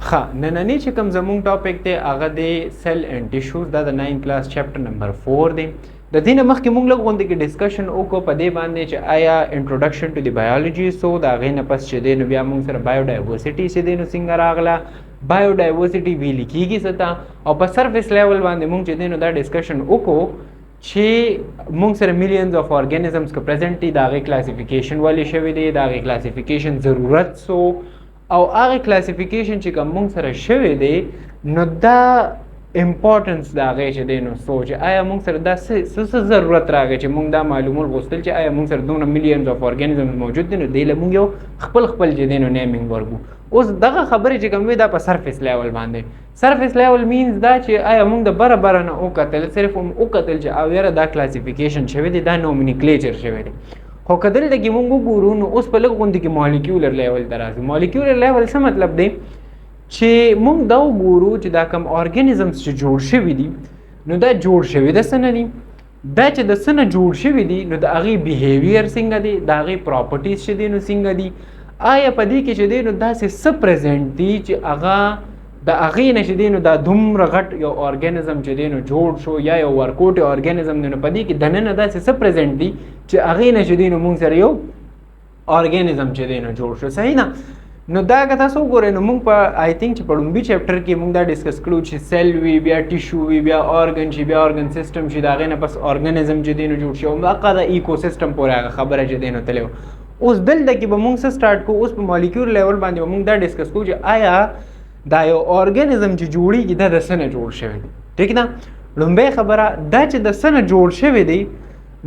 ها نننی چې کوم زموږ ټاپک دی هغه دی سیل اینڈ ټیشوز دا د 9 کلاس چپټر نمبر 4 دی. د دې نه مخکې موږ لږ غونډې کې ډسکشن وکړو په دې باندې چې آیا انټروډکشن ټو دی بایولوژي سو د هغې نه پس چې دی نو بیا موږ سره بایوډایورسټي چې دی نو څنګه راغله، بایوډایورسټي ویلي کېږي څه ته، او په سرفیس لیول باندې موږ چې دی نو دا ډسکشن وکړو چې موږ سره میلیونز اف ارګانیزمز که پریزنټ دي د هغې کلاسیفیکیشن ولې شوی دی، د هغې کلاسیفیکیشن ضرورت سو، او هغه کلاسیفیکیشن چې کوم موږ سره شوی دی نو دا امپورټنس د هغې چې دی نو سوچ آیا موږ سره دا څه ضرورت راغی چې موږ دا معلومول غوښتل چې آیا موږ سره دونه میلیونز اف ارګانیزمز موجود دي نو دی له موږ یو خپل چې دی نو نیمینګ ورکړو. اوس دغه خبرې چې کوم وي دا په سرفیس لیول باندې، سرفیس لیول مینز دا چې آیا موږ د بره نه وکتل، صرف وکتل چې او یاره دا کلاسیفیکیشن شوی دی، دا نومینیکلیچر شوی دی. خو که دلته کې موږ وګورو نو اوس په لږ غوندې کې مالیکیولر لیول ته راځو. مالیکیولر لیول څه مطلب دی چې موږ دا وګورو چې دا کوم ارګانیزمز چې جوړ شوي دي نو دا جوړ شوي د څه نه دي، دا چې د څه نه جوړ شوي دي نو د هغې بیهیویر څنګه دی، د هغې پراپرټیز چې دی نو څنګه دي، آیا په دې کې چې دی نو داسې څه پریزنټ دي چې هغه د هغې نه چې دی نو دا دومره غټ یو ارګانیزم چې دی نو جوړ شو یا یو ورکوټی ارګانیزم دی نو په دې کې دننه داسې څه پریزنټ دي چې هغې نه چې دی نو موږ سره یو ارګانیزم چې دی نو جوړ شو. صحیح نه؟ نو دا که تاسو وګورئ نو موږ په آی تھنک چې په لومبي چپټر کې موږ دا ډسکس کړو چې سیل وي، بیا ټیشو وي، بیا ارګن شي، بیا ارګن سیسټم شي، د هغې نه پس ارګانیزم چې دی نو جوړ شي، او هغه د ایکو سیسټم پورې هغه خبره چې دی نو تللی. اوس دلته کې به موږ څه سټارټ کوو، اوس په مالیکیول لیول باندې به موږ دا ډسکس کوو چې آیا دا یو ارګانیزم چې جوړیږي دا د څه نه جوړ شوی دی. ټیک ده؟ لومبۍ خبره دا چې د څه نه جوړ شوی دی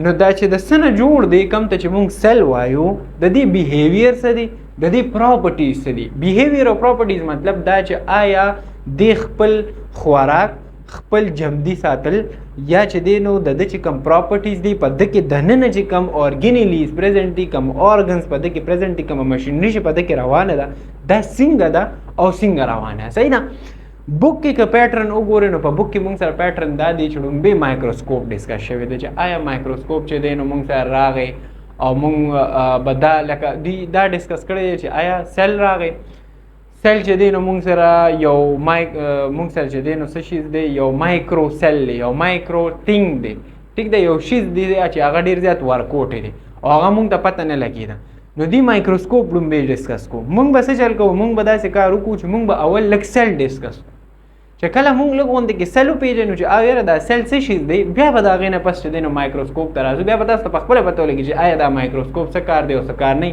نو دا چې د څه نه جوړ دی کوم ته چې موږ سیل وایو د دې بیهیویر څه دی، د دې پراپرټیز څه دي. بیهیویر او پراپرټیز مطلب دا چې آیا د خپل خوراک خپل جمدي ساتل یا چې دی نو د چې کوم پراپرټیز دي په ده کې دننه چې کوم ارګینیلیز پریزنټ دي، کوم ارګنز په ده کې پریزنټ دي، کومه مشینري چې په ده کې روانه ده دا څنګه ده او څنګه روانه. صحیح ده؟ بک کې که پیټرن وګورئ نو په بک کې موږ سره پیټرن دا دی چې لومبۍ مایکروسکوپ ډسکس شوی دی چې آیا مایکروسکوپ چې دی نو موږ سره راغی او موږ به دا لکه دا ډسکس کړی دی چې آیا سیل راغی، سیل چې دی نو موږ سره یو موږ سره چې دی نو څه شیز دی، یو مایکرو سیل دی، یو مایکرو تینګ دی. ټیک دی؟ یو شیز دی چې هغه ډېر زیات ورکوټی دی او هغه موږ ته پته نه لګېده. نو دی مایکروسکوپ لومبۍ ډسکس کوو. موږ به څه چل کوو، موږ به داسې کار وکړو چې موږ به اول لږ سیل ډسکس کوو. چې کله موږ لږ غوندې کې سیل وپېژنو چې او یاره دا سیل څه شیز دی، بیا به د هغې نه پس چې دی نو مایکروسکوپ ته راځو، بیا به تاسو ته په خپله پته ولګي چې آیا دا مایکروسکوپ څه کار دی او څه کار نه.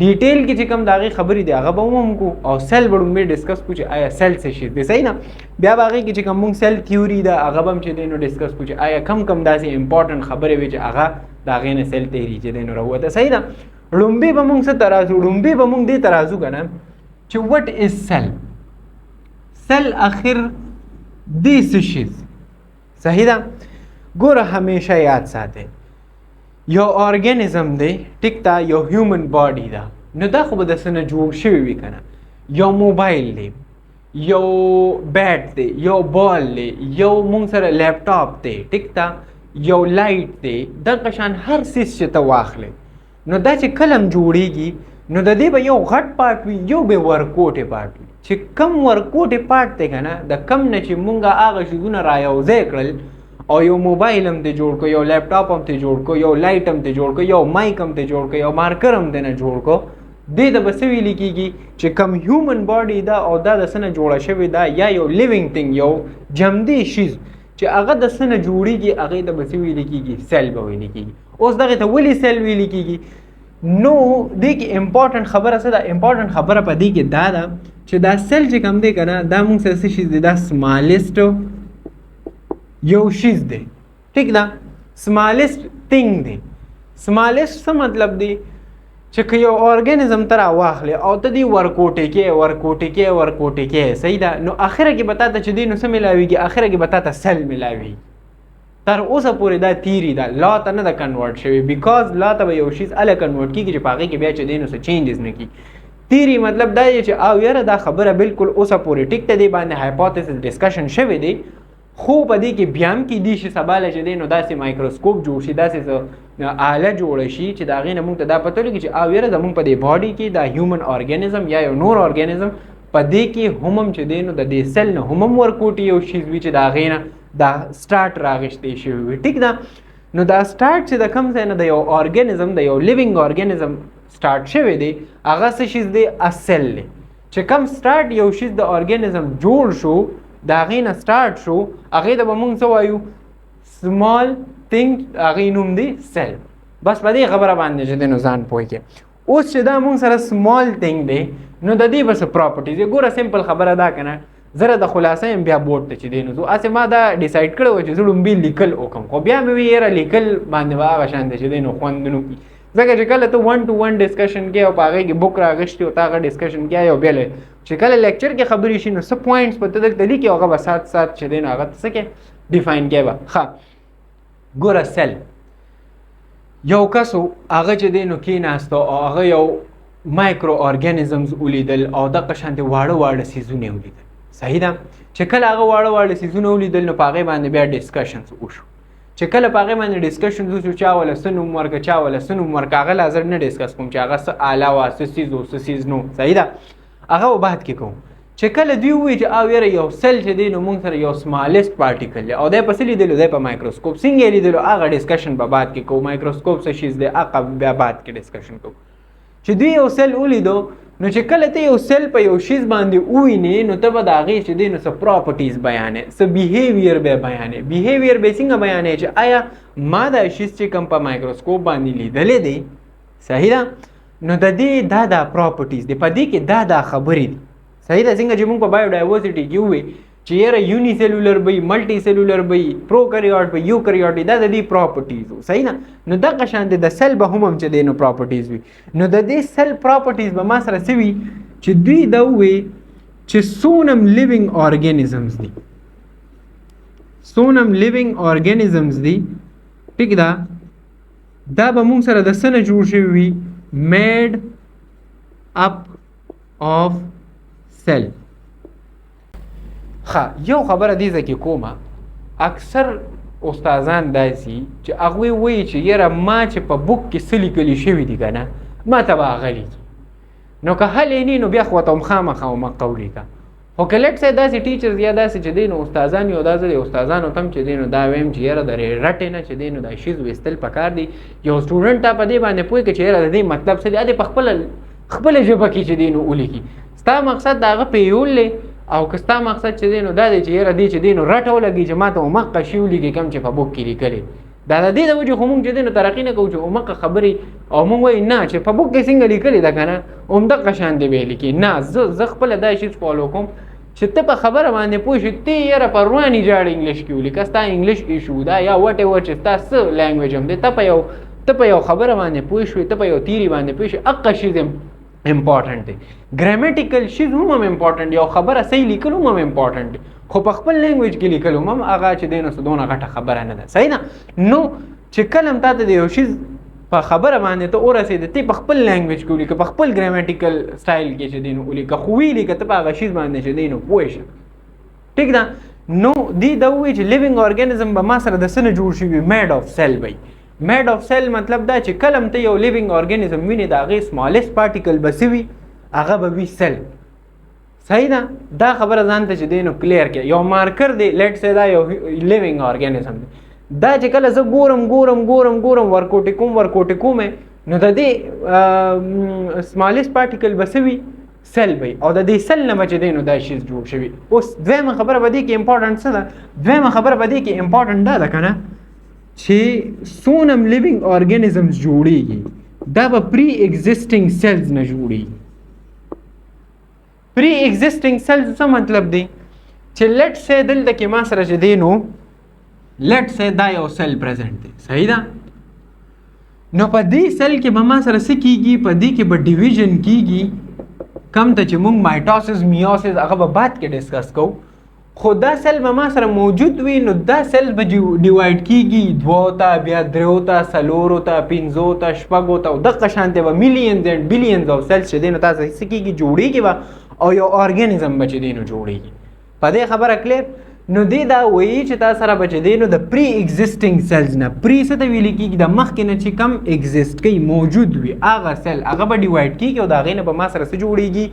ډیټیل کې چې کوم د هغې خبرې دي هغه به هم کوو او سیل به لومبۍ ډسکس کوو چې آیا سیل څه شیز دی. صحیح نه؟ بیا به هغې کې چې کوم موږ سیل تیوري ده هغه به هم چې دی نو ډسکس کوو چې آیا کم داسې امپورټنټ خبرې وي چې هغه د هغې نه سیل تیوري چې دی نو راووته. صحیح ده؟ لومبۍ به موږ څه ته راځو، لومبۍ به موږ دې ته راځو که نه چې وټ از سیل. سیل اخر دی څه شیز. صحیح ده؟ ګوره همیشه یاد ساتئ یو ارګانیزم دی، ټیک ده، یو هیومن باډي ده، نو دا خو به د څه نه جوړ شوي وي که نه. یو موبایل دی، یو بیټ دی، یو بال دی، یو موږ سره لیپټاپ دی، ټیک ده، یو لایټ دی، دغه شان هر څیز چې ته واخلې نو دا چې کله هم جوړیږي نو د دې به یو غټ پارټ وي، یو به ورکوټې پارټ وي. چې کم ورکوټې پارټ دی که نه، د کم نه چې مونږ هغه شیزونه را یوځای کړل او یو موبایل هم ته جوړ کړو، یو لیپټاپ هم ته جوړ کړو، یو لایټ هم ته جوړ کړو، یو مایک هم ته جوړ کړو، یو مارکر هم ته نه جوړ کړو، دې ته به څه ویلې کېږي چې کم هیومن باډي ده او دا د څه نه جوړه شوې ده یا یو لیوینګ تھنګ، یو جمدی شیز چې هغه د څه نه جوړېږي هغې ته به څه ویلې کېږي، سیل به ویلې کېږي. اوس دغې ته ولې سیل ویلې کېږي؟ نو دې کې امپورټنټ خبره څه ده؟ امپورټنټ خبره په دې کې دا ده چې دا سیل چې کوم دی که نه دا موږ سره څه شیز دی، دا سمالسټ یو شیز دی. ټیک ده؟ سمالسټ تھنګ دی. سمالسټ څه مطلب دی چې که یو ارګانیزم ته راواخلې او ته دې ورکوټې کې صحیح ده، نو اخره کې به تا ته چې دی نو څه میلاویږي، اخره کې به تا ته سیل میلاویږي. تر اوسه پورې دا تیری ده، لا ته نه ده کنورټ شوی، بیکاز لا ته به یو شیز اله کنورټ کېږي چې په هغې کې بیا چې دی نو څه چینجز نه کېږي. تیری مطلب دا دی چې او یاره دا خبره بالکل اوسه پورې ټیک ته دی باندې هایپوتیسس ډسکشن شوی دی، خو په دې کې بیا هم کېدی شي سباله چې دی نو داسې مایکروسکوپ جوړ شي، داسې آله جوړه شي چې د هغې نه موږ ته دا پته ولګي چې او یاره زموږ په دې باډي کې دا هیومن ارګانیزم یا یو نور ارګانیزم په دې کې هم چې دی نو د دې سیل نه هم ورکوټي یو شیز وي چې د هغې نه دا سټارټ راغشتی شوی وي. ټیک ده. نو دا سټارټ چې د کوم ځای نه د یو ارګانیزم د یو لیوینګ ارګانیزم سټارټ شوی دی هغه څه شیز دی سیل دی. چې کوم سټارټ یو شیز د ارګانیزم جوړ شو د هغې نه سټارټ شو هغې ته به موږ څه وایو سمال تھنګ هغې نوم دی سیل. بس په دې خبره باندې چې دی نو ځان پوه کړې. اوس چې دا موږ سره سمال تھنګ دی نو د دې به څه پراپرټیز ګوره سمپل خبره دا که نه زه د خلاصه یم بیا بورډ ته چې دی نو زه هسې ما دا ډیسایډ کړی وه چې زه لومبي لیکل وکړم خو بیا مې وي یاره لیکل باندې به هغه شان دی چې دی نو خوند نه کړي ځکه چې کله ته 1 to 1 ډسکشن کې او په هغې کې بک راغشتي او ته هغه ډسکشن کې یو بیا چې کله لیکچر کې خبرې شي نو څه پوینټس به ته دلته لیکي هغه به سات سات چې دی نو هغه څه کې ډیفاین کوې به. ښه ګوره سیل یو کس هغه چې دی نو کېناسته او هغه یو مایکرو ارګانیزمز ولیدل او دغه شانتې واړه واړه څیزونه یې ولیدل. صحیح ده. چې کله هغه واړه واړه څیزونه ولیدل نو په هغې باندې بیا ډسکشنز وشو. چې کله په هغې باندې ډسکشنز وشو چا وله څه نوم ورکړه چا وله څه نوم ورکړه هغه لا زه نه ډسکس کوم چې هغه څه اله وه څه څیز و څه څیز نو. صحیح ده. هغه به بعد کې کوم. چې کله دوی ووایي چې او یاره یو سیل چې دی نو موږ سره یو سمالسټ پارټیکل دی او دی په څه لیدلو دی په مایکروسکوپ څنګه یې لیدلو هغه ډسکشن به بعد کې کوو. مایکروسکوپ څه شیز دی هغه بیا بعد کې ډسکشن کوو. چې دوی یو سیل ولیدو نو چې کله ته یو سیل په یو شیز باندې ووینې نو ته به د هغې چې دی نو څه پراپرټیز بیانې څه بیهیویر به بیانې. بیهیویر به څنګه بیانې چې آیا ما دا شیز چې کوم په مایکروسکوپ باندې لیدلی دی صحیح ده نو د دې دا پراپرټیز دی په دې کې دا خبرې دي. صحیح ده. څنګه چې موږ په بایوډایورسټي کې ووایو چې یاره یونی سیلولر به ملټي سیلولر به پروکریوټ به یوکریوټ دا د دې پراپرټیز وو. صحیح نه. نو دغه شان د سیل به هم چې دی نو پراپرټیز وي. نو د دې سیل پراپرټیز به ما سره څه وي چې دوی دا ووایي چې څونم لیوینګ ارګانیزمز دي څونم لیوینګ ارګانیزمز دي ټیک ده دا به موږ سره د څه نه جوړ شوي وي میډ اپ آف سیل. یو خبره دې ځکه کومه اکثر استادان داسي چې هغوی وایي چې یاره ما چې په بک کې څه لیکلي شوي دي که نه ما ته به هغه لیکي نو که هل یې نه نو بیا خو ته هم خامخا ومقه ولیکه. خو که لټ سای داسې ټیچرز یا داسې چې دی نو استادان یو دا زه د استادانو ته هم چې دی نو دا ویم چې یاره د رټې نه چې دی نو دا شیز ویستل پکار دی. یو سټوډنټ ته په دې باندې پوهېږي چې یاره د دې مطلب څه دی دې په خپله ژبه کې چې دی نو ولیکي. ستا مقصد د هغه پیول دی او که ستا مقصد چې دی نو دا دی چې یاره دی چې دی نو رټه ولګي چې ما ته همقه شي ولیکي کوم چې په بک کې لیکلی دا د دې د وجې خو مونږ چې دی نو ترقي نه کوو چې همقه خبرې او مونږ وایي نه چې په بک کې څنګه لیکلي ده که نه همدغه شان دی به لیکي. نه زه خپله دا شیز فالو کوم چې ته په خبره باندې پوه شي ته یاره پروا نه جاړه انګلیش کې ولیکه ستا انګلیش ایشو ده یا وټ ایور چې ستا څه لینګویج هم دی ته په یو خبره باندې پوه شوې ته په یو تیري باندې پوه شوې هغه شیز امپورټنټ دی. ګرامیټیکل شیز هم امپورټنټ دی او خبره صحیح لیکل هم امپورټنټ دی خو په خپل لینګویج کې لیکل هم هغه چې دی نو څه دونه غټه خبره نه ده. صحیح نه. نو چې کله هم تا ته د یو شیز په خبره باندې ته ورسېدې ته په خپل لینګویج کې ولیکه په خپل ګرامیټیکل سټایل کې چې دی نو ولیکه خو ولیکه ته په هغه شیز باندې چې دی نو پوه شه. ټیک ده. نو دی دا ووایي چې لیوینګ ارګانیزم به ما سره د څه نه جوړ شوي میډ آف سیل وایي. میډ آف سیل مطلب دا چې کله هم ته یو لیوینګ ارګانیزم وینې د هغې سمالسټ پارټیکل به څه وي هغه به وي سیل. صحیح ده. دا خبره ځان ته چې دی نو کلیر کړه. یو مارکر دی لیټ سې دا یو لیوینګ ارګانیزم دی دا چې کله زه ګورم ورکوټې کوم نو د دې سمالسټ پارټیکل به څه وي سیل وي او د دې سیل نه به چې دی نو دا شیز جوړ شوي. اوس دویمه خبره به دې کې امپورټنټ څه ده دویمه خبره به دې کې امپورټنټ دا ده که نه چې څونم لیوینګ ارګانیزمز جوړیږي دا به پری ایگزسټینګ سیلز نه جوړیږي. پری ایگزسټینګ سیلز څه مطلب دی چې لیټ سې دلته کې ما سره چې دی نو لیټ سې دا یو سیل پریزنټ دی. صحیح ده. نو په دې سیل کې به ما سره څه کیږي په دې کې به ډیویژن کیږي کم ته چې موږ مایټوسس میوسس هغه به بعد کې ډسکس کوو خو دا سیل به ما سره موجود وي نو دا سیل به ډیوایډ کیږي دوو ته بیا دریو ته څلورو ته پنځو ته شپږو ته او دغه شانتې به میلیونز اینډ بلیونز آف سیلز چې دی نو تاسو څه کیږي جوړیږي به او یو ارګانیزم به چې دی نو جوړیږي. په دې خبره کلیر. نو دی دا وایي چې تا سره به چې دی نو د پری ایگزسټینګ سیلز نه پری څه ته ویل کېږي د مخکې نه چې کم ایگزسټ کوي موجود وي هغه سیل هغه به ډیوایډ کېږي او د هغې نه به ما سره څه جوړېږي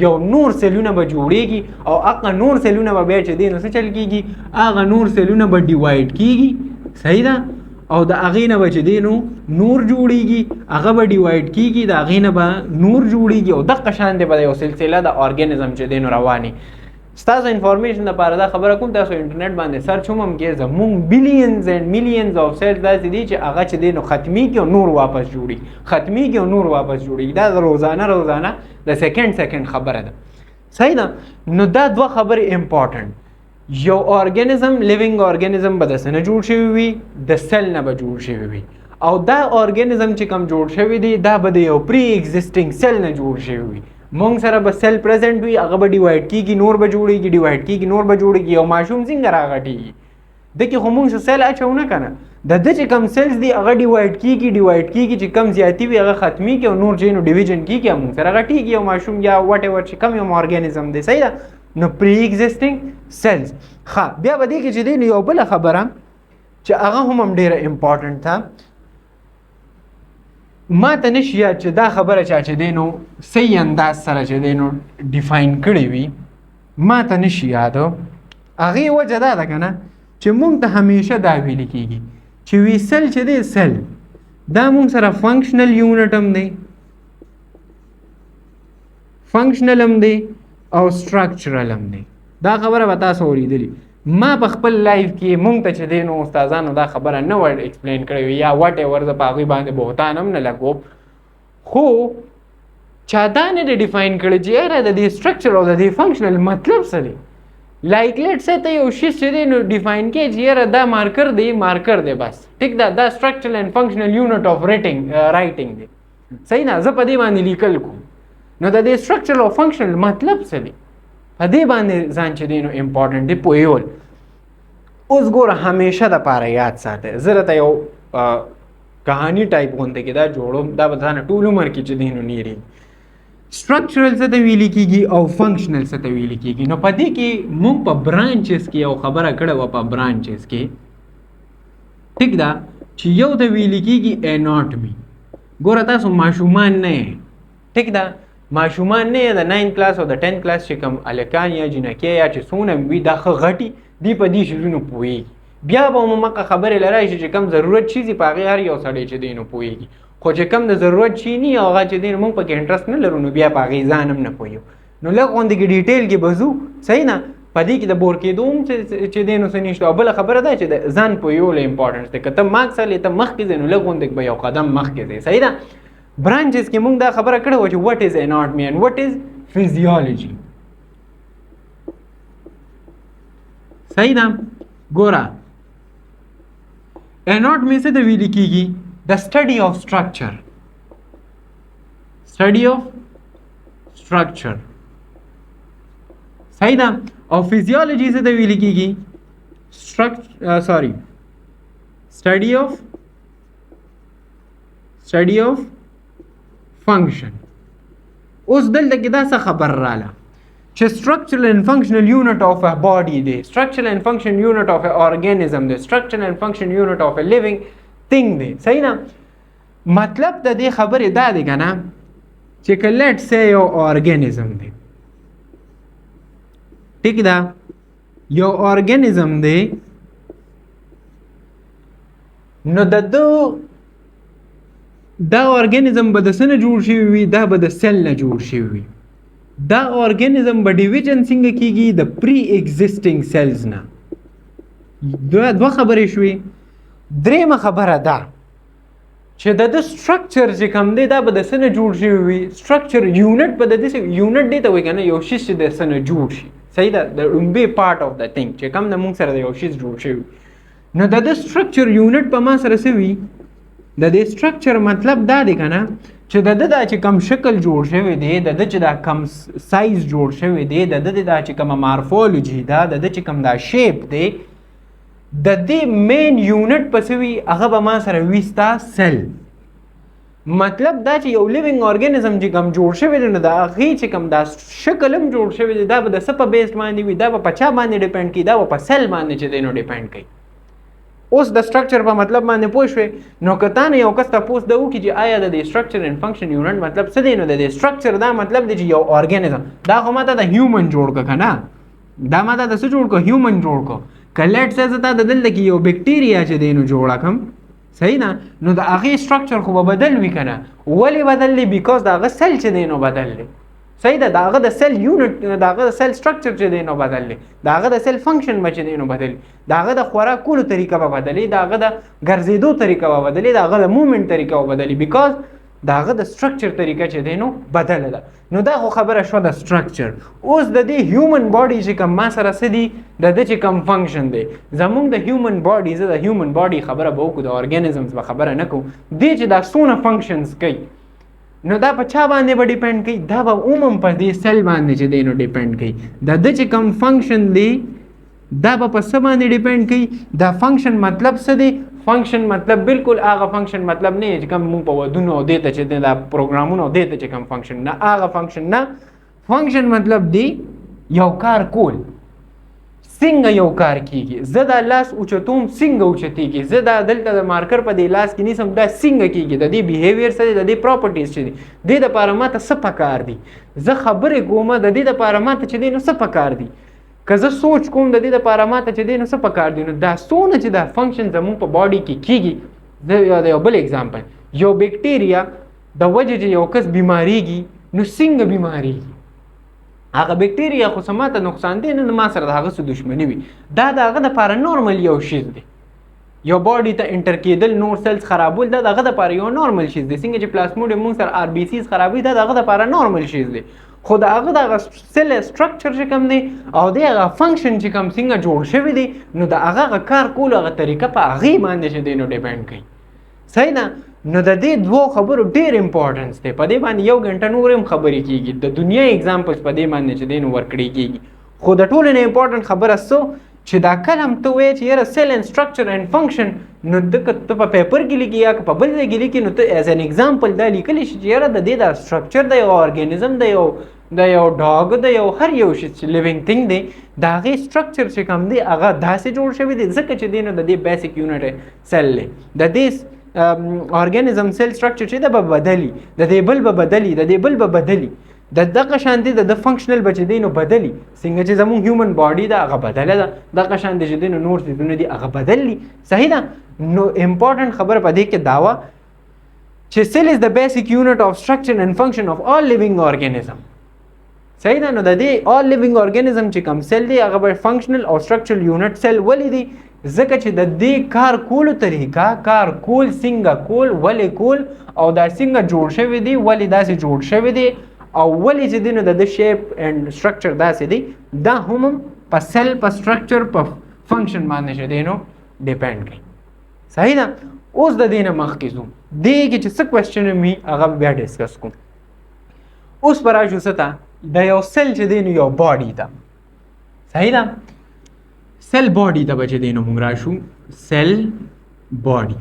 یو نور سیلونه به جوړېږي او هغه نور سیلونه به بیا چې دی نو څه چل کېږي هغه نور سیلونه به ډیوایډ کېږي صحیح ده او د هغې نه به چې دی نو نور جوړېږي هغه به ډیوایډ کېږي د هغې نه به نور جوړېږي او دغه شان دی به یو سلسله د ارګانیزم چې دی نو رواني ستاسو انفارمیشن لپاره دا خبره کوم تاسو انټرنیټ باندې سرچ هم کې زموږ بلیونز اینڈ میلیونز اف سیلز داسې دي چې هغه چې دی نو ختمي کې او نور واپس جوړي ختمي کې او نور واپس جوړي دا روزانه د سیکنډ خبره ده صحیح ده نو دا دوه خبرې امپورټنٹ یو ارګانیزم لیوینګ ارګانیزم به د څه نه جوړ شوی وي د سیل نه به جوړ شوی وي او دا ارګانیزم چې کوم جوړ شوی دی دا به د یو پری ایگزسټینګ سیل نه جوړ شوی وي مونږ سره به سیل پریزنټ وي هغه به ډیوایډ کېږي نور به جوړېږي ډیوایډ کېږي نور به جوړېږي او ماشوم څنګه راغټېږي دکې خو مونږ سیل اچو نه که نه د ده چې کم سیلز دي هغه ډیوایډ کېږي چې کم زیاتي وي هغه ختمي کړي او نور چې نو ډیویژن کېږي او مونږ سره غټېږي او ماشوم یا واټ ایور چې کم یو ارګانیزم دی صحیح ده نو پری ایگزسټینګ سیلز ښه بیا به دې کې چې دی نو یو بله خبره چې هغه هم ډېره امپورټنټ ده ما ته نشي یاد چې دا خبره چا چې دی نو صحیح انداز سره چې دی نو ډیفاین کړې وي ما ته نشي یاد هغې وجه دا ده که نه چې مونږ ته همیشه دا ویلي کېږي چې وی سیل چې دی سیل دا مونږ سره فنکشنل یونټ هم دی فنکشنل هم دی او سټرکچرل هم دی دا خبره به تاسو اورېدلي ما په خپل لایف کې مونږ ته چې دی نو استادانو دا خبره نه ور ایکسپلین کړې وي یا واټ ایور زه په هغوی باندې بهتان هم نه لګوم خو چا دا نه دی ډیفاین کړی چې یاره د دې سټرکچر او د دې فنکشنل مطلب څه دی لایک لیټ سه ته یو شی چې دی نو ډیفاین کړي چې یاره دا مارکر دی بس ټیک ده دا سټرکچرل اینډ فنکشنل یونټ اف رایټینګ دی صحیح نه زه په دې باندې لیکل کوم نو د دې سټرکچرل او فنکشنل مطلب څه دی په دې باندې ځان چې دی نو امپورټنټ دی پوهیول اوس ګوره همیشه دپاره یاد ساته زه راته یو کهاني ټایپ غونډې کې دا جوړوم دا به ځانه ټول عمر کې چې دی نو نیري سټرکچرل څه ته ویلي کېږي او فنکشنل څه ته ویلي کېږي نو په دې کې موږ په برانچز کې یو خبره کړې وه په برانچز کې ټیک ده چې یو ته ویلي کېږي اناټمي ګوره تاسو ماشومان نه یې ټیک ده ماشومان نه یې د 9 کلاس او د 10 کلاس چې کوم هلکان یا جنکۍ یا چې څونه وي دا ښه غټي دی په دې شیزونو پوهېږي بیا به مو مکه خبرې لرای شي چې کم ضرورت شي په هغې هر یو سړی چې دی نو پوهېږي خو چې کم د ضرورت شي نه او هغه چې دی نو موږ پکې انټرسټ نه لرو نو بیا په هغې ځان هم نه پوهیو نو لږ غوندې کې ډیټیل کې به ځو صحیح نه په دې کې د بور کېدو هم چې دی نو څه نشته او بله خبره ده چې د ځان پوهیولو امپورټنس دی که ته مارکس اخلې ته مخکې ځې نو لږ غوندې به یو قدم مخکې ځې صحیح ده برانچز کې موږ دا خبره کړې وه چې وټ از اناټمي اینډ وټ از فزیولوجي صحیح ده ګوره اناټمي څه ته ویلي کېږي the study of structure صحیح ده او فزیولوجي څه ته ویل کېږي study of function اوس دلته کې دا څه خبر رااله چې structural and functional unit of a body دی structural and functional unit of a organism دی structural and functional unit of a living thing دی صحیح نه مطلب د دې خبرې دا دی که نه چې که لیټ سې یو ارګانیزم دی ټیک ده یو ارګانیزم دی نو د دا ارګانیزم به د څه نه جوړ شوي وي دا به د سیل نه جوړ شوي وي دا ارګانیزم به ډیویژن څنګه کېږي د پری ایگزسټینګ سیلز نه دوه خبرې شوې درېیمه خبره ده چې د سټرکچر چې کوم دی دا به د څه نه جوړ شوی وي سټرکچر یونټ به د دې یونټ دی ته وایي که نه یو شیز چې د څه نه جوړ شي صحیح ده د لومبی پارټ اف د تھنګ چې کوم د موږ سره د یو شیز جوړ شوی نو د سټرکچر یونټ په ما سره څه وي د دې سټرکچر مطلب دا دی که نه چې د ده دا چې کم شکل جوړ شوی دی د ده چې دا کم سایز جوړ شوی دی د ده دا چې کومه مارفولوجي ده د ده چې کوم دا شیپ دی د دې مین یونټ پسې وي هغه به ما سره وي ستا سیل مطلب دا چې یو لیوینګ ارګانیزم چې کوم جوړ شوی دی نو د هغې چې کوم دا شکل هم جوړ شوی دی دا به د څه په بیس باندې وي، دا به په چا باندې ډیپینډ کوي، دا به په سیل باندې چې دی نو ډیپینډ کوي. اوس د سټرکچر په مطلب باندې پوه شوې نو که تا نه یو کس تپوس ده وکړي چې آیا د دې سټرکچر اینډ فنکشن یونټ مطلب څه دی، نو د دې سټرکچر دا مطلب دی چې یو ارګانیزم دا خو ما ته د هیومن جوړ کړه که نه، دا ما ته د څه جوړ کړه، هیومن جوړ کړه. که لیټ سه زه تا د دلته کې یو بیکټیریا چې دی نو جوړه کړم، صحیح ده، نو د هغې سټرکچر خو به بدل وي که نه. ولې بدل دی؟ بیکاز د هغه سیل چې دی نو بدل دی، صحیح ده، د هغه د سیل یونټ، د هغه د سیل سټرکچر چې دی نو بدل دی، د هغه د سیل فنکشن به چې دی نو بدل، د هغه د خوراک کولو طریقه به بدلي، د هغه د ګرځېدو طریقه به بدلي، د هغه د موومنټ طریقه به بدلي، بیکاز د هغه د سټرکچر طریقه چې دی نو بدله ده. نو دا خو خبره شوه د سټرکچر. اوس د دې هیومن باډي چې کوم ما سره څه دي، د ده چې کوم فنکشن دی، زمونږ د هیومن باډي، زه د هیومن باډي خبره به وکړو، د ارګانیزمز به خبره نه کوو. دی چې دا څونه فنکشنز کوي نو دا په چا باندې به ډیپینډ کوي، دا به عموما په دې سیل باندې چې دی نو ډیپینډ کوي. د ده چې کوم فنکشن دی دا به په څه باندې ډیپینډ کوي. دا فنکشن مطلب څه دی؟ فنکشن مطلب بالکل هغه فنکشن مطلب نه چې کوم موږ په ودونو او دې ته چې دا پروګرامونو او دې ته چې کوم فنکشن نه، هغه فنکشن نه. فنکشن مطلب دی یو کار کول، څنګه یو کار کیږي، زه دا لاس اوچتوم څنګه اوچتېږي، زه دا دلته د مارکر په دې لاس کې نیسم دا څنګه کیږي، د دې بیهیویر څه دی، د دې پراپرټیز چې دي، دې دپاره ماته څه پکار دي، زه خبرې کوم د دې دپاره ماته چې دی نو څه پکار دي، که زه سوچ کوم د دې دپاره ماته چې دی نو څه پکار دي. نو دا څونه چې دا فنکشن زموږ په باډي کې کیږي. د یو بل اگزامپل، یو بیکټیریا د وجې چې یو کس بیماریږي نو څنګه بیماریږي، هغه بیکټیریا خو څه ماته نقصان دی نه، ما سره د هغه څه دشمني وي، دا د هغه دپاره نارمل یو شیز دی. یو باډي ته انټر کېدل، نور سیلز خرابول، دا د هغه دپاره یو نارمل شیز دی. څنګه چې پلاسموډیم موږ سره آر بي سیز خرابوي، دا د هغه دپاره نارمل شیز دی. خو د هغه دغه سیل سټرکچر چې کوم دی او د هغه فنکشن چې کوم څنګه جوړ شوی دی، نو د هغه کار کولو هغه طریقه په هغې باندې چې دی نو ډیپینډ کوي، صحیح ده. نو د دې دوو خبرو ډېر امپورټنس دی، په دې باندې یو ګنټه نور هم خبرې کېږي، د دنیا اگزامپلز په دې باندې چې دی نو ورکړی کېږي. خو د ټولو نه امپورټنټ خبره څه چې دا کلم ته وایې چې یاره سیل اینډ سټرکچر اینډ فنکشن، نو ته په پیپر کې لیکي یا په بل ځای کې لیکي، نو ته ایز این اگزامپل دا لیکلی شي چې یاره د دې دا سټرکچر د یو ارګانیزم د یو ډاګ د یو هر یو شي چې لیوینګ تھنګ دی، د هغې سټرکچر چې کوم دی هغه داسې جوړ شوی دی ځکه چې دی نو د دې بیسک یونټ سیل دی. د دې ارګانیزم سیل سټرکچر چې ده به بدلي، د دې بل به بدلي، د دې بل به بدلي، د دغه شانتي د فنکشنل به چې دی نو بدلي، څنګه چې زموږ هیومن باډي ده هغه بدله ده، دغه شانتي چې دی نو نور څیزونه دي هغه بدلي، صحیح ده. نو امپورټنټ خبره په دې کې دا وه چې سیل از د بیسک یونټ آف سټرکچر اینډ فنکشن آف آل لیوینګ ارګانیزم، صحیح ده. نو د دې آل لیوینګ ارګانیزم چې کوم سیل دی هغه به فنکشنل او سټرکچرل یونټ سیل ولې دی، ځکه چې د دې کار کولو طریقه، کار کول څنګه کول، ولې کول، او دا څنګه جوړ شوی دی، ولې داسې جوړ شوی دی، او ولې چې دی نو د شیپ اینډ سټرکچر داسې دی، دا هم په سیل په سټرکچر په فنکشن باندې چې دی نو ډیپینډ کوي، صحیح ده. اوس د دې نه مخکې ځو دې کې چې څه کوېسچن وي هغه بیا ډسکس کوم. اوس به راشو څه ته، د یو سیل چې دی نو یو باډي ته، صحیح ده. سیل باډي ته به چې دی نو موږ راشو، سیل باډي.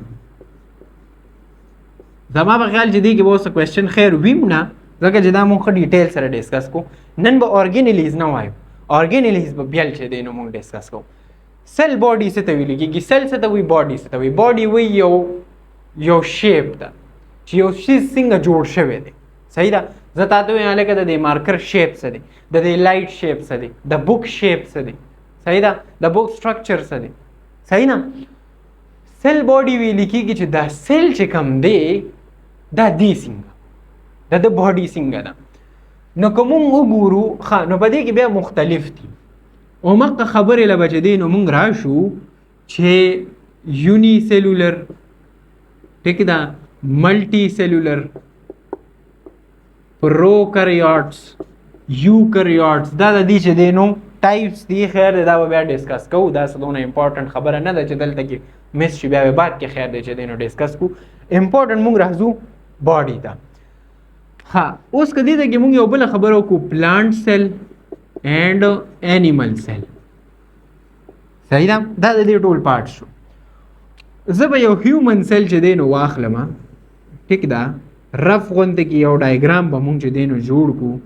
زما په خیال چې دی کې به اوس کوېسچن خیر ویم نه، ځکه چې دا موږ ښه ډیټیل سره ډسکس کوو. نن به ارګینیلیز نه وایو، ارګینیلیز به بیل چې دی نو موږ ډسکس کوو. سیل باډي څه ته ویل کېږي، سیل څه ته وایي، باډي څه ته وایي. باډي وایي یو شیپ ده چې یو شیز څنګه جوړ شوی دی، صحیح ده. زه تا ته وایم لکه د دې مارکر شیپ څه دی، د دې لایټ شیپ څه دی، د بک شیپ څه دی، صحیح ده، د بک سټرکچر څه دی، صحیح نه. سیل باډي ویل کېږي چې دا سیل چې کوم دی دا دی څنګه، د باډي څنګه ده. نو که مونږ وګورو ښه، نو په دې کې بیا مختلف دي. اومقه خبرې له به چې دی نو مونږ راشو چې یوني سیلولر، ټیک ده، ملټي سیلولر، پروکریاټس، یوکریاټس، دا د دې چې دی نو ټایپس دي. خیر دی دا به بیا ډسکس کوو، دا څه دونه امپورټنټ خبره نه ده چې دلته کې مس شي، بیا به بعد کې خیر دی چې دی نو ډسکس کوو. امپورټنټ مونږ راځو باډي ته. ها اوس که دې ته کې مونږ یو بله خبره وکړو، پلانټ سیل اینڈ اینیمل سیل، صحیح ده. دا د دې ټول پارټ شو. زه به یو هیومن سیل چې دی نو واخلم، ټیک ده، رف غونډه کې یو ډایګرام به مونږ چې دی نو جوړ کړو.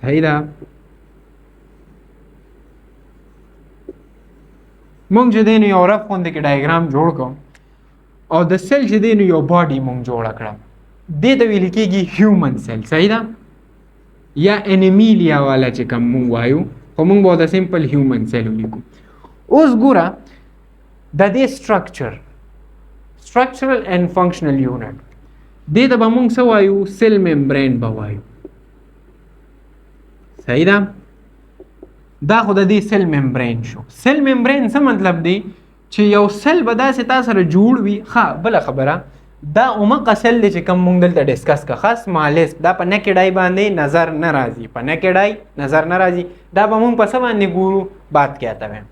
صحیح ده. مونږ چې دی نو یو رف غونډه کې ډایګرام جوړ کړو او د سیل چې دی نو یو باډي مونږ جوړه کړه. دې ته ویل کېږي هیومن سیل. صحیح ده. یا انیمیلیا والا چې کوم مونږ وایو خو مونږ به د سمپل هیومن سیل ولیکو. اوس ګوره د دې structural and functional unit دې ته به مونږ څه وایو؟ سیل ممبرین به وایو. صحیح ده. دا خو د دې سیل ممبرین شو. سیل ممبرین څه مطلب دی؟ چې یو سیل به داسې تا سره جوړ وي. ښه بله خبره دا عمقه سیل دی چې کوم مونږ دلته ډسکس که ښه سمالست دا په نکډ آی باندې نظر نه راځي. په نکډ آی نظر نه راځي. دا به مونږ په څه باندې ګورو؟ بات کې آتا ویم.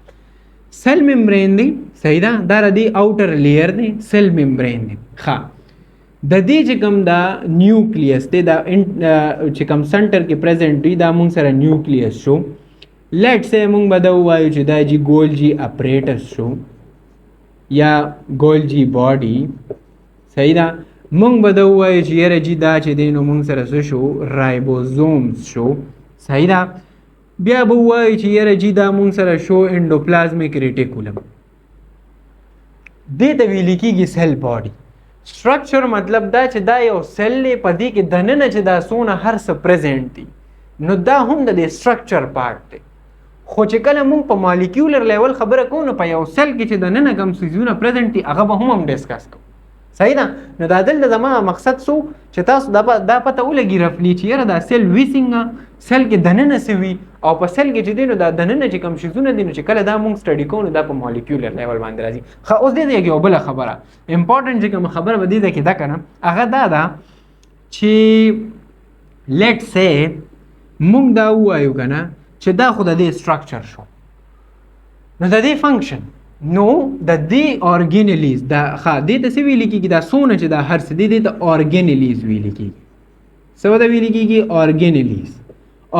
سیل ممبرین دی. صحیح ده. دا د دې اوټر لیئر دی سیل ممبرین دی. ښه د دې چې کوم دا نیوکلیس دی دا چې کوم سنټر کې پریزنټ وي دا مونږ سره نیوکلیس شو. لیټ سه مونږ به دا ووایو چې دا جی ګولجی اپریټس شو یا ګولجی باډي. صحیح ده. مونږ به دا ووایو چې یاره جی دا چې دی نو مونږ سره څه شو؟ رایبوزومز شو. صحیح ده. بیا به ووایو چې یاره جی دا مونږ سره شو انډوپلازمیک ریټیکولم. دې ته ویل کېږي سیل باډي. سټرکچر مطلب دا چې دا یو سیل دی په دې کې دننه چې دا څونه هر څه پریزنټ دي نو دا هم د دې سټرکچر پارټ دی. خو چې کله مونږ په مالیکیولر لیول خبره کوو نو په یو سیل کې چې دننه کوم څیزونه پریزنټ دي هغه به هم ډسکس کوو. صحیح ده. نو دا دلته زما مقصد سو چې تاسو دا پته ولګي رفلی چې یاره دا سیل وي څنګه، سیل کې دننه څه وي او په سیل کې چې دی نو دا دننه چې کوم شیزونه دي نو چې کله دا مونږ سټډي کوو نو دا په مالیکیولر لیول باندې راځي. ښه اوس دې یو بله خبره امپورټنټ چې کوم خبره به دې ده کې ده که نه هغه دا ده چې لیټ سه مونږ دا ووایو که نه چې دا خو د دې سټرکچر شو نو د دې فنکشن نو د دې اورګینلیز دا ښه دې ته څه ویل کېږي؟ دا څونه چې دا هر څه دي دې ته اورګینلیز ویل کېږي. څه ته ویل کېږي؟ اورګینلیز.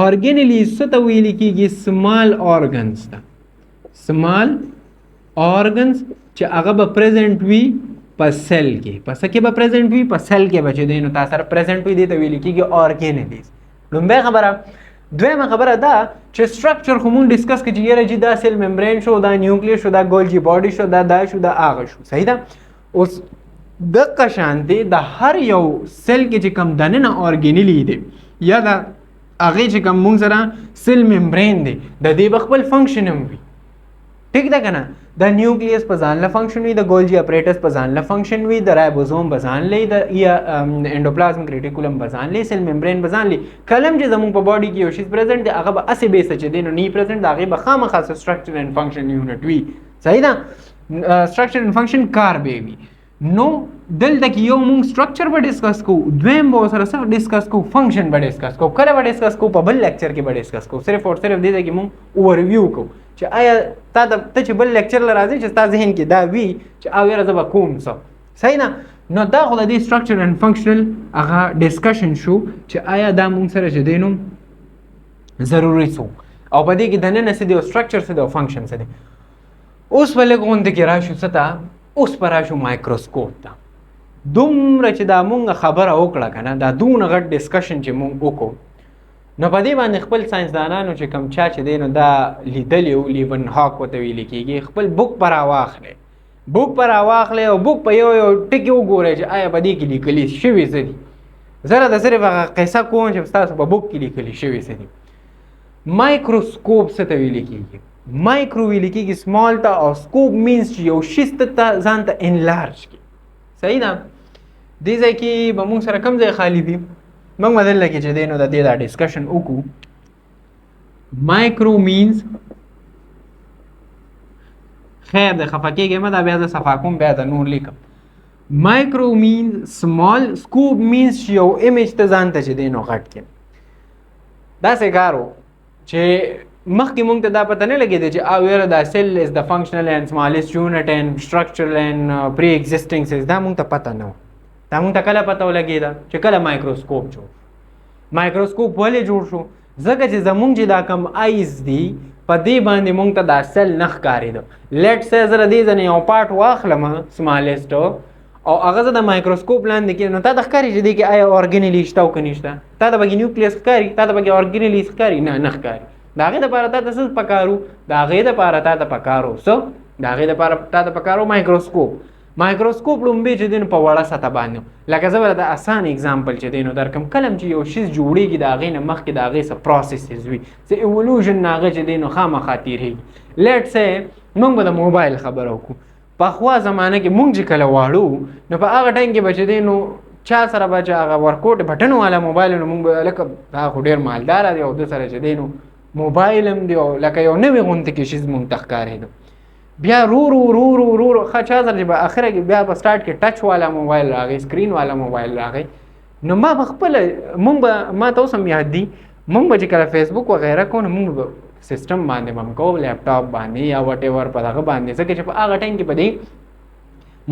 اورګینلیز څه ته ویل کېږي؟ سمال اورګنز ته. سمال اورګنز چې هغه به پریزنټ وي په سیل کې. په څه کې به پریزنټ وي؟ په سیل کې به چې دی نو تا سره پریزنټ وي دې ته ویل کېږي اورګینلیز. لومبۍ خبره. دویمه خبره دا چې سټرکچر خو مونږ ډسکس کړي چې یاره جی دا سیل ممبرین شو دا نیوکلیس شو دا ګولجی باډي شو دا شو دا هغه شو. صحیح ده. اوس دقه شانتې د هر یو سیل کې چې کوم دننه اورګینلی دی یا د هغې چې کوم مونږ سره سیل ممبرین دی د دې به خپل فنکشن هم وي. ټیک ده که نه؟ د نیوکلیس په ځان له فنکشن وي، د ګولجی اپریټس په ځان له فنکشن وي، د رایبوزوم په ځان لې یا انډوپلازمیک ریټیکولم په ځان لې، سیل ممبرین په ځان لې. کلم چې زموږ په باډي کې یو شی پریزنټ دی هغه به هسې بیسه چې دی نو نی پریزنټ د هغې به خامخا سټرکچر اینډ فنکشن یونټ وي. صحیح ده. سټرکچر اینډ فنکشن کار به وي. نو دلته کې یو مونږ سټرکچر به ډسکس کوو، دویم به ورسره څه ډسکس کوو؟ فنکشن به ډسکس کوو. کله به ډسکس کوو؟ په بل لیکچر کې به ډسکس کوو. صرف او صرف دې ته کې مونږ اوورویو کوو چې آیا ته چې بل لیکچر له راځي چې ستا ذهن کې دا وي چې او یاره زه به کوم څه. صحیح نه. نو دا خو د دې سټرکچر اینډ فنکشنل هغه ډسکشن شو چې آیا دا مونږ سره چې دی نو ضروري څه او په دې کې دننه څه دی او سټرکچر څه دی او فنکشن څه دی. اوس به لږ غونډې کې راشو څه ته؟ اوس به راشو مایکروسکوپ ته. دومره چې دا مونږ خبره وکړه که نه دا دونه غټ ډسکشن چې مونږ وکړو نو په دې باندې خپل ساینسدانانو چې کوم چا چې دی نو دا لیدلی و لیون هاک ورته ویل کېږي خپل بک په راواخلئ. بک په راواخلئ او بک په یو ټکي وګورئ چې آیا په دې کې لیکلي شوي څه دي. زه راته صرف هغه قصه کوم چې ستاسو په بک کې لیکلي شوي څه دي. مایکروسکوپ څه ته ویل کېږي؟ مایکرو ویل کېږي سمال ته او سکوپ مینس چې یو شي ته ځان ته انلارج کړي. صحیح ده. دې ځای کې به مونږ سره کوم ځای خالی وي مونږ به دلته کې چې دی نو د دې دا ډسکشن وکړو. مایکرو مینز خیر د خفه کېږئ مه دا بیا زه صفا کوم بیا د نور لیکم. مایکرو مینز سمال، سکوپ مینز چې یو ایمیج ته ځان ته چې دی نو غټ کړي. داسې کار و چې مخکې مونږ ته دا پته نه لګېده چې او یاره دا سیل از د فنکشنل اینډ سمالست یونټ اینډ سټرکچرل اینډ پری ایگزسټینګ سیز دا مونږ ته پته نه و. دا مونږ ته کله پته ولګېده چې کله مایکروسکوپ جوړ شو. مایکروسکوپ ولې جوړ شو؟ ځکه چې زمونږ چې دا کم آیز دي په دې باندې مونږ ته دا سیل نه ښکارېده. لیټ سه زه د دې ځنې یو پارټ واخلم سمالسټ او هغه زه د مایکروسکوپ لاندې کړم، نو تا ته ښکاري چې دې کې آیا اورګنلي شته او که نشته؟ تا ته پکې نیوکلیس ښکاري؟ تا ته پکې اورګنلي ښکاري؟ نه ښکاري. د هغې دپاره تا ته څه پکارو؟ د هغې دپاره تا ته پکارو څه؟ د هغې دپاره تا ته پکارو مایکروسکوپ. مایکروسکوپ لومبې چې دی نو په وړه سطح باندې، لکه زه به د اسان اګزامپل چې دی نو درکړم. کله چې یو شیز جوړېږي د هغې نه مخکې د هغې څه پروسیسز وي، څه ایولوژن نه هغه چې دی نو خامخا تېرېږي. لیټ سه موږ به د موبایل خبره وکړو. پخوا زمانه کې مونږ چې کله واړو نو په هغه ټایم کې به چې دی نو چا سره به چې هغه ورکوټ بټن والا موبایل نو مونږ به لکه دا خو ډېر مالداره دی او ده سره چې دی نو موبایل هم دی او لکه یو نوې غوندې کې شیز مونږ ته ښکارېده. بیا رو ښه چا سره چې به اخره کې بیا په سټارټ کې ټچ والا موبایل راغی، سکرین والا موبایل راغی. نو ما به خپله ما ته اوس هم یاد دي مونږ به چې کله فیسبوک وغیره کوو نو مونږ به سیسټم باندې به هم کوو، لیپټاپ باندې یا وټ ایور په دغه باندې، ځکه چې په هغه ټایم کې په دې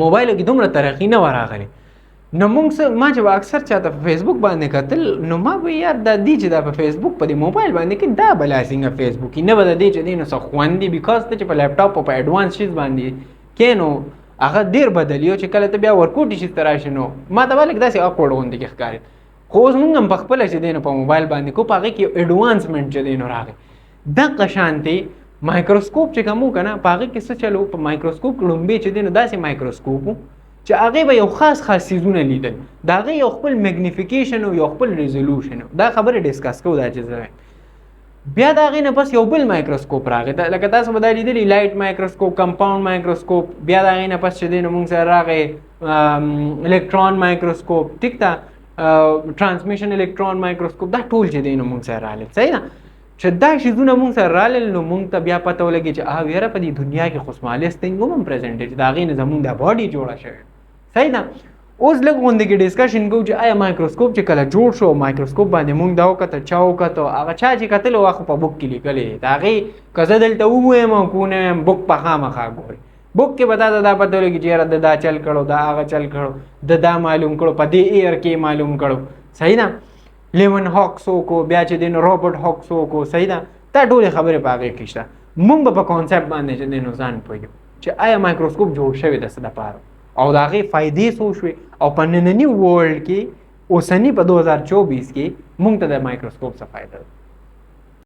موبایلو کې دومره ترقي نه وه راغلې. نو مونږ ما چې به اکثر چاته په فیسبوک باندې کتل نو ما به یاد دا دی چې دا په فیسبوک په دې موبایل باندې کې دا بلا څنګه فیسبوک نه به د دې چې دی نو څه خوند دي، بیکاز ته چې په لیپټاپ او په ایډوانس شیز باندې کې نو هغه ډېر بدل یو چې کله ته بیا ورکوټي شیز ته راشي نو ما ته به لږ داسې اکوړ غوندې کې ښکارېد. خو اوس مونږ هم په خپله چې دی نو په موبایل باندې کو په هغې کې ایډوانسمنټ چې دی نو راغی. دغه شانتې مایکروسکوپ چې کوم که نه په هغې کې څه چلو، په مایکروسکوپ کې لومبې چې دی نو داسې مایکروسکوپ و چې هغې به یو خاص څیزونه لیدل، د هغې یو خپل میګنیفیکیشن او یو خپل ریزولوشن و. دا خبرې ډسکس کوو دا چې زه بیا د هغې نه پس یو بل مایکروسکوپ راغی، لکه تاسو به دا لیدلي لایټ مایکروسکوپ، کمپاونډ مایکروسکوپ. بیا د هغې نه پس چې دی نو مونږ سره راغی الکترون مایکروسکوپ، ټیک ده، ټرانسمیشن الکترون مایکروسکوپ. دا ټول چې دی نو مونږ سره راغلل. صحیح ده چې دا شیزونه مونږ سره راغلل نو مونږ ته بیا پته ولګي چې یاره په دې دنیا کې خو سمالست تھنګ هم پرزنټ دی چې د هغې نه زمونږ دا باډي جوړه شوې. صحیح ده. اوس لږ غوندې کې ډسکشن کوو چې آیا مایکروسکوپ چې کله جوړ شو، مایکروسکوپ باندې مونږ دا وکتل، چا وکتل، هغه چا چې کتل هغه خو په بک کې لیکلی دی. د هغې که زه دلته ووایم او که ونه وایم بک په خامخا ګورې. بک کې به تا دا پته ولګي چې یاره د دا چل کړو، دا هغه چل کړو، د دا معلوم کړو، په دې ایر کې معلوم کړو. صحیح ده. لیون هاکس وکړو، بیا چې دی نو روبرټ هاکس وکړو. صحیح ده. دا ټولې خبرې په هغې کې شته. مونږ به په کانسیپټ باندې چې دی نو ځان پوهېږو چې آیا مایکروسکوپ جوړ شوی د څه دپاره او د هغې فایدې څه وشوې او په ننني ورلډ کې اوسني په 2024 کې مونږ ته د مایکروسکوپ څه فایده ده.